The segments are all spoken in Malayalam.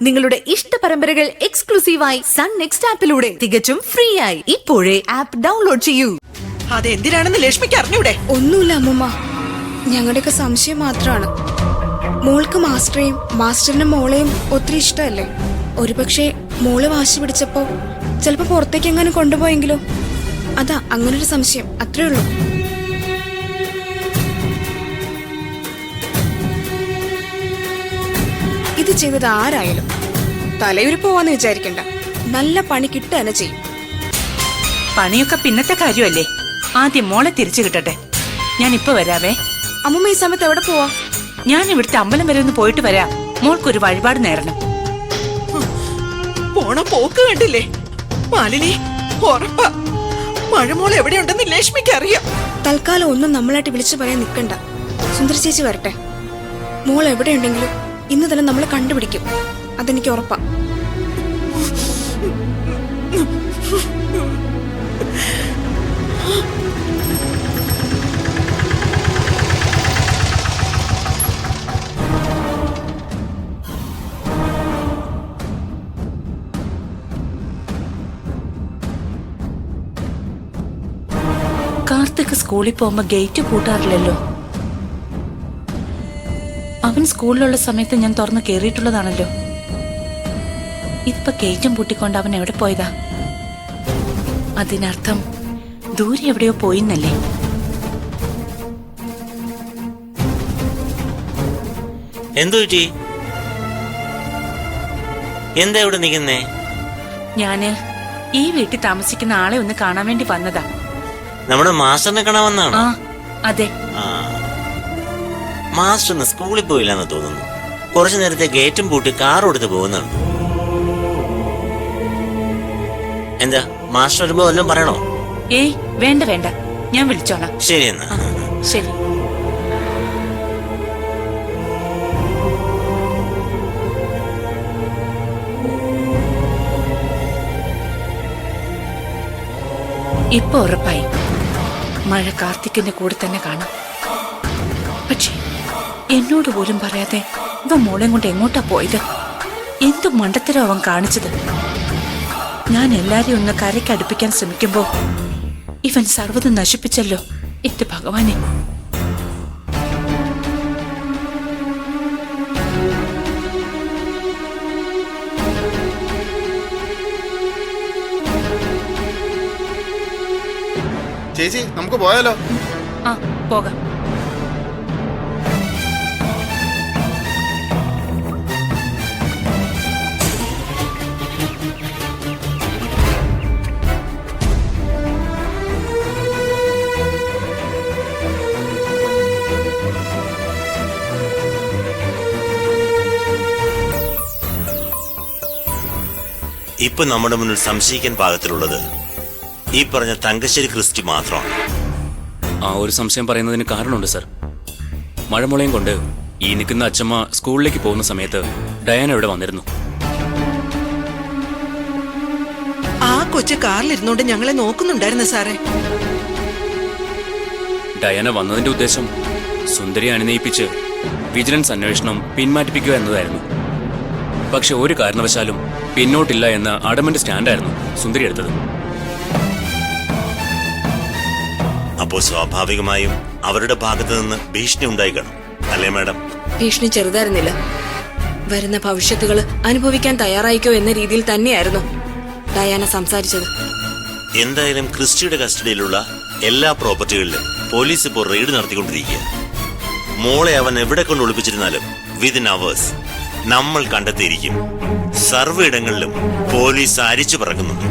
നിങ്ങളുടെ ഇഷ്ട പരമ്പരകൾ എക്സ്ക്ലൂസീവായി സൺ നെക്സ്റ്റ് ആപ്പിലൂടെ തികച്ചും ഫ്രീ ആയി ഇപ്പോഴേ ആപ്പ് ഡൗൺലോഡ് ചെയ്യൂ. അതെന്തിനാണെന്ന് ലക്ഷ്മിക്ക് അറിഞ്ഞൂടെ? ഒന്നുമില്ല അമ്മൂമ്മ, ഞങ്ങളുടെയൊക്കെ സംശയം മാത്രമാണ്. മോൾക്ക് മാസ്റ്ററേയും മാസ്റ്ററിന്റെ മോളെയും ഒത്തിരി ഇഷ്ടമല്ലേ? ഒരുപക്ഷെ മോള് വാശി പിടിച്ചപ്പോ ചിലപ്പോ പുറത്തേക്ക് എങ്ങനെ കൊണ്ടുപോയെങ്കിലോ? അതാ അങ്ങനൊരു സംശയം, അത്രേ ഉള്ളൂ. ഇത് ചെയ്തത് ആരായാലും തലയൂരി പോവാന്ന് വിചാരിക്കണ്ട, നല്ല പണി കിട്ടുക തന്നെ ചെയ്യും. പണിയൊക്കെ പിന്നത്തെ കാര്യമല്ലേ, ആദ്യം മോളെ തിരിച്ചു കിട്ടട്ടെ. ഞാൻ ഇപ്പൊ വരാവേ. അമ്മൂമ്മ ഈ സമയത്ത് എവിടെ പോവാ? ഞാൻ ഇവിടുത്തെ അമ്പലം വരെ ഒന്ന് പോയിട്ട് വരാം. മോൾക്കൊരു വഴിപാട് നേരണം. പോണ പോക്ക് കണ്ടില്ലേ മാലിനി? ഉറപ്പാ മഴമോൾ എവിടെയുണ്ടെന്ന് ലക്ഷ്മിക്ക് അറിയാം. തൽക്കാലം ഒന്നും നമ്മളായിട്ട് വിളിച്ചു പറയാൻ നിൽക്കണ്ട. സുന്ദരി ചേച്ചി വരട്ടെ. മോൾ എവിടെയുണ്ടെങ്കിലും ഇന്ന് തന്നെ നമ്മൾ കണ്ടുപിടിക്കും, അതെനിക്ക് ഉറപ്പാ. കാർത്തിക് സ്കൂളിൽ പോകുമ്പോ ഗേറ്റ് പൂട്ടാറില്ലല്ലോ. അവൻ സ്കൂളിലുള്ള സമയത്ത് ഞാൻ തുറന്ന് കേറിയിട്ടുള്ളതാണല്ലോ. ഇതിപ്പോ ഗേറ്റും പൂട്ടിക്കൊണ്ട് അവൻ എവിടെ പോയതാ? അതിനർത്ഥം ദൂരെ എവിടെയോ പോയിന്നല്ലേ? എന്തു പറ്റി? എന്താ ഇവിടെ നിൽക്കുന്നേ? ഞാന് ഈ വീട്ടിൽ താമസിക്കുന്ന ആളെ ഒന്ന് കാണാൻ വേണ്ടി വന്നതാ. നമ്മുടെ മാസ്റ്ററിനെ കാണാൻ വന്നാണോ? ആ അതെ. മാസ്റ്ററിന് സ്കൂളിൽ പോയില്ലെന്ന് തോന്നുന്നു. കുറച്ചു നേരത്തെ ഗേറ്റും പൂട്ടി കാറും എടുത്ത് പോകുന്നുണ്ട്. എന്താ മാസ്റ്റർ വരുമ്പോ വല്ലതും പറയണോ? ഏയ് വേണ്ട വേണ്ട, ഞാൻ വിളിച്ചോളാം. ശരി എന്നാ. ശരി. ഇപ്പൊ ഉറപ്പായി മഴ കാർത്തിക്കിന്റെ കൂടെ തന്നെ കാണാം. പക്ഷേ എന്നോട് പോലും പറയാതെ ഇവ മോളെ കൊണ്ട് എങ്ങോട്ടാ പോയത്? എന്തു മണ്ടത്തരം അവൻ കാണിച്ചത്? ഞാൻ എല്ലാരെയും ഒന്ന് കരയ്ക്ക് അടുപ്പിക്കാൻ ശ്രമിക്കുമ്പോ ഇവൻ സർവ്വതും നശിപ്പിച്ചല്ലോ. എന്റെ ഭഗവാനെ! ചേച്ചി, നമുക്ക് പോയാലോ? ആ പോകാം. ഇപ്പൊ നമ്മുടെ മുന്നിൽ സംശയിക്കാൻ പാകത്തിലുള്ളത് ഈ പറഞ്ഞ തങ്കശ്ശേരി ക്രിസ്റ്റി മാത്രമാണ്. ആ ഒരു സംശയം പറയുന്നതിന് കാരണമുണ്ട് സർ. മഴമുളയും കൊണ്ട് ഈ നിൽക്കുന്ന അച്ഛമ്മ സ്കൂളിലേക്ക് പോകുന്ന സമയത്ത് ഡയാന ഇവിടെ വന്നിരുന്നു. ആ കൊച്ചു കാറിലിരുന്നോണ്ട് ഞങ്ങളെ നോക്കുന്നുണ്ടായിരുന്നു സാറേ. ഡയാന വന്നതിന്റെ ഉദ്ദേശം സുന്ദരി അണിനയിപ്പിച്ച് വിജിലൻസ് അന്വേഷണം പിന്മാറ്റിപ്പിക്കുക എന്നതായിരുന്നു. പക്ഷെ ഒരു കാരണവശാലും പിന്നോട്ടില്ല എന്ന അഡമന്റ് സ്റ്റാൻഡായിരുന്നു സുന്ദരി എടുത്തത്. അപ്പോ സ്വാഭാവികമായും അവരുടെ ഭാഗത്ത് നിന്ന് ഭീഷണി ഉണ്ടായി കാണും, അല്ലേ മാഡം? ഭീഷണി ചെറുതായിരുന്നില്ല. വരുന്ന ഭവിഷ്യത്തുകൾ അനുഭവിക്കാൻ തയ്യാറായിക്കോ എന്ന രീതിയിൽ തന്നെയായിരുന്നു ഡയാന സംസാരിച്ചത്. എന്തായാലും ക്രിസ്റ്റിയുടെ കസ്റ്റഡിയിലുള്ള എല്ലാ പ്രോപ്പർട്ടികളിലും പോലീസ് ഇപ്പോൾ റെയ്ഡ് നടത്തിക്കൊണ്ടിരിക്കുക. മോളെ അവൻ എവിടെ കൊണ്ട് ഒളിപ്പിച്ചിരുന്നാലും വിതിൻ അവേഴ്സ് നമ്മൾ കണ്ടെത്തിയിരിക്കും. സർവ്വ ഇടങ്ങളിലും പോലീസ് അരിച്ചു പറക്കുന്നുണ്ട്.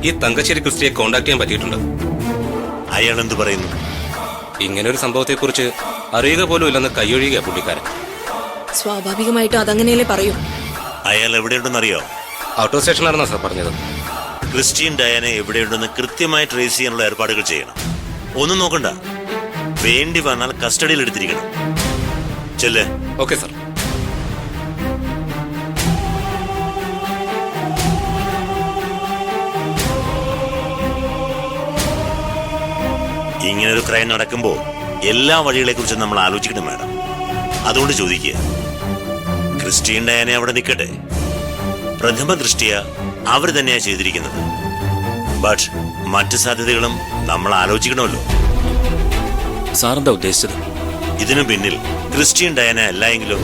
ഈ തങ്കശ്ശേരി ക്രിസ്റ്റിയെ കോണ്ടാക്ട് ചെയ്യാൻ പറ്റിയിട്ടുണ്ട്. അയാൾ എന്ത് പറയുന്നു? ഇങ്ങനെ ഒരു സംഭവത്തെക്കുറിച്ച് അറിയുക പോലും ഇല്ലെന്ന് കൈയൊഴിയുക പുള്ളിക്കാരൻ. സ്വാഭാവികമായിട്ടും അതങ്ങനെയല്ലേ പറയൂ. അയാൾ എവിടെയുണ്ടെന്നറിയോ? ഔട്ട് ഓഫ് സ്റ്റേഷനാണെന്നാ സാർ പറഞ്ഞത്. ക്രിസ്ത്യൻ ഡയാനെ എവിടെയുണ്ടെന്ന് കൃത്യമായി ട്രേസ് ചെയ്യാനുള്ള ഏർപ്പാടുകൾ ചെയ്യണം. ഒന്നും നോക്കണ്ട, വേണ്ടി വന്നാൽ കസ്റ്റഡിയിൽ എടുത്തിരിക്കണം. ചെല്ലേ. Okay sir. ഇങ്ങനൊരു ക്രൈം നടക്കുമ്പോൾ എല്ലാ വഴികളെ കുറിച്ചും നമ്മൾ ആലോചിക്കണം മാഡം. അതുകൊണ്ട് ചോദിക്കുക, ക്രിസ്ത്യൻ ഡയാനെ അവിടെ നിൽക്കട്ടെ. പ്രഥമ ദൃഷ്ടിയ അവർ തന്നെയാ ചെയ്തിരിക്കുന്നത്. ബട്ട് മറ്റു സാധ്യതകളും നമ്മൾ ആലോചിക്കണമല്ലോ. സാറെന്താ ഉദ്ദേശിച്ചത്? ഇതിനു പിന്നിൽ ക്രിസ്ത്യൻ ഡയാന അല്ല എങ്കിലോ?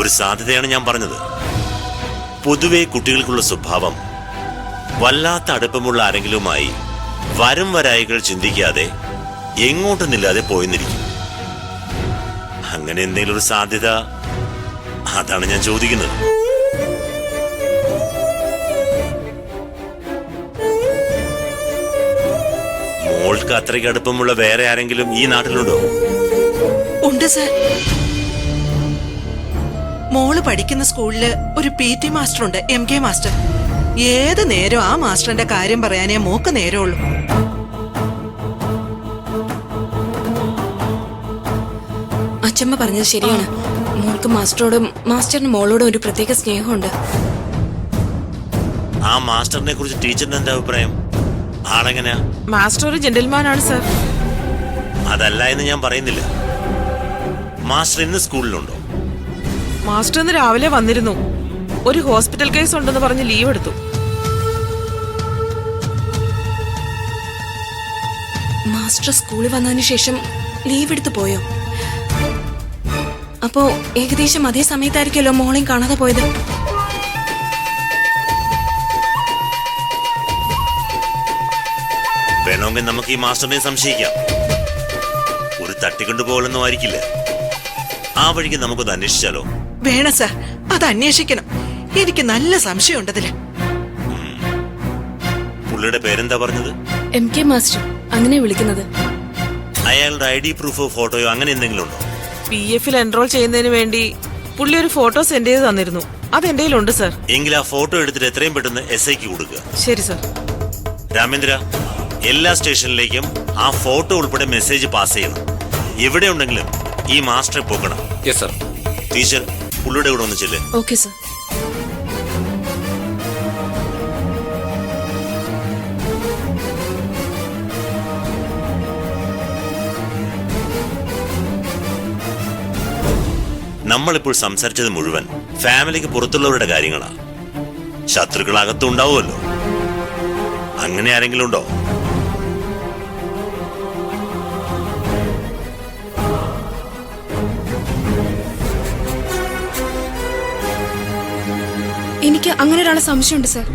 ഒരു സാധ്യതയാണ് ഞാൻ പറഞ്ഞത്. പൊതുവെ കുട്ടികൾക്കുള്ള സ്വഭാവം വല്ലാത്ത അടുപ്പമുള്ള ആരെങ്കിലുമായി വരും വരായികൾ ചിന്തിക്കാതെ എങ്ങോട്ടെന്നില്ലാതെ പോയെന്നിരിക്കും. അങ്ങനെ എന്തെങ്കിലും ഒരു സാധ്യത, അതാണ് ഞാൻ ചോദിക്കുന്നത്. മോൾക്ക് അത്രയ്ക്ക് അടുപ്പമുള്ള വേറെ ആരെങ്കിലും ഈ നാട്ടിലുണ്ടോ? ഉണ്ട് സാർ. മോള് പഠിക്കുന്ന സ്കൂളില് ഒരു PT മാസ്റ്റർ ഉണ്ട്, MK മാസ്റ്റർ. ഏത് നേരം ആ മാസ്റ്ററിന്റെ കാര്യം പറയാനേ മോക്ക് നേരമുള്ളൂ. അച്ഛമ്മ പറഞ്ഞത് ശരിയാണ്. മോൾക്ക് മാസ്റ്ററോടും മാസ്റ്ററിന് മോളോടും ഒരു പ്രത്യേക സ്നേഹമുണ്ട്. ആ മാസ്റ്ററിനെ കുറിച്ച് ടീച്ചറിന് എന്താ അഭിപ്രായം? ആളെങ്ങനെയാ? മാസ്റ്റർ ഒരു ജെന്റിൽമാൻ ആണ് സർ. അതല്ല എന്ന് ഞാൻ പറയുന്നില്ല. മാസ്റ്റർ ഇന്ന് സ്കൂളിലുണ്ടോ? മാസ്റ്റർ ഇന്ന് രാവിലെ വന്നിരുന്നു. ഒരു ഹോസ്പിറ്റൽ കേസ് ഉണ്ടെന്ന് പറഞ്ഞ് ലീവ് എടുത്തു. മാസ്റ്റർ സ്കൂളിൽ വന്നതിന് ശേഷം ലീവ് എടുത്ത് പോയോ? അപ്പോ ഏകദേശം അതേ സമയത്തായിരിക്കുമല്ലോ മോളെയും കാണാതെ പോയത്. വേണമെങ്കിൽ നമുക്ക് ഈ മാസ്റ്ററിനെ സംശയിക്കാം. ഒരു തട്ടിക്കൊണ്ടുപോകലൊന്നും ആയിരിക്കില്ല. ആ വഴിക്ക് നമുക്കൊന്ന് അന്വേഷിച്ചാലോ? വേണം സാർ, അത് അന്വേഷിക്കണം. എനിക്ക് നല്ല സംശയമുണ്ടതില്. പുള്ളിയുടെ പേരെന്താ പറഞ്ഞത്? MK മാസ്റ്റർ അങ്ങനെ വിളിക്കുന്നത്. അയാളുടെ ID പ്രൂഫോ ഫോട്ടോയോ അങ്ങനെ എന്തെങ്കിലും ഉണ്ടോ? PF-ൽ എൻറോൾ ചെയ്യുന്നതിന് വേണ്ടി പുള്ളി ഒരു ഫോട്ടോ സെൻഡ് ചെയ്ത് തന്നിരുന്നു. അത് എന്റെ കയ്യിലുണ്ട് സർ. എങ്കിൽ ആ ഫോട്ടോ എടുത്തിട്ട് എത്രയും പെട്ടെന്ന് SIക്ക് കൊടുക്കുക. ശരി സർ. രാമേന്ദ്ര, എല്ലാ സ്റ്റേഷനിലേക്കും ആ ഫോട്ടോ ഉൾപ്പെടെ മെസ്സേജ് പാസ് ചെയ്യണം. എവിടെ ഉണ്ടെങ്കിലും ഈ മാസ്റ്ററെ പോക്കണം. Yes sir. ടീച്ചർ, പുള്ളിയുടെ കൂടെ ഒന്ന് ചെല്ല്. Okay sir. നമ്മളിപ്പോൾ സംസാരിച്ചത് മുഴുവൻ ഫാമിലിക്ക് പുറത്തുള്ളവരുടെ കാര്യങ്ങളാ. ശത്രുക്കളകത്തും ഉണ്ടാവുമല്ലോ. അങ്ങനെ ആരെങ്കിലും ഉണ്ടോ? എനിക്ക് അങ്ങനെ ഒരാളെ സംശയമുണ്ട് സർ.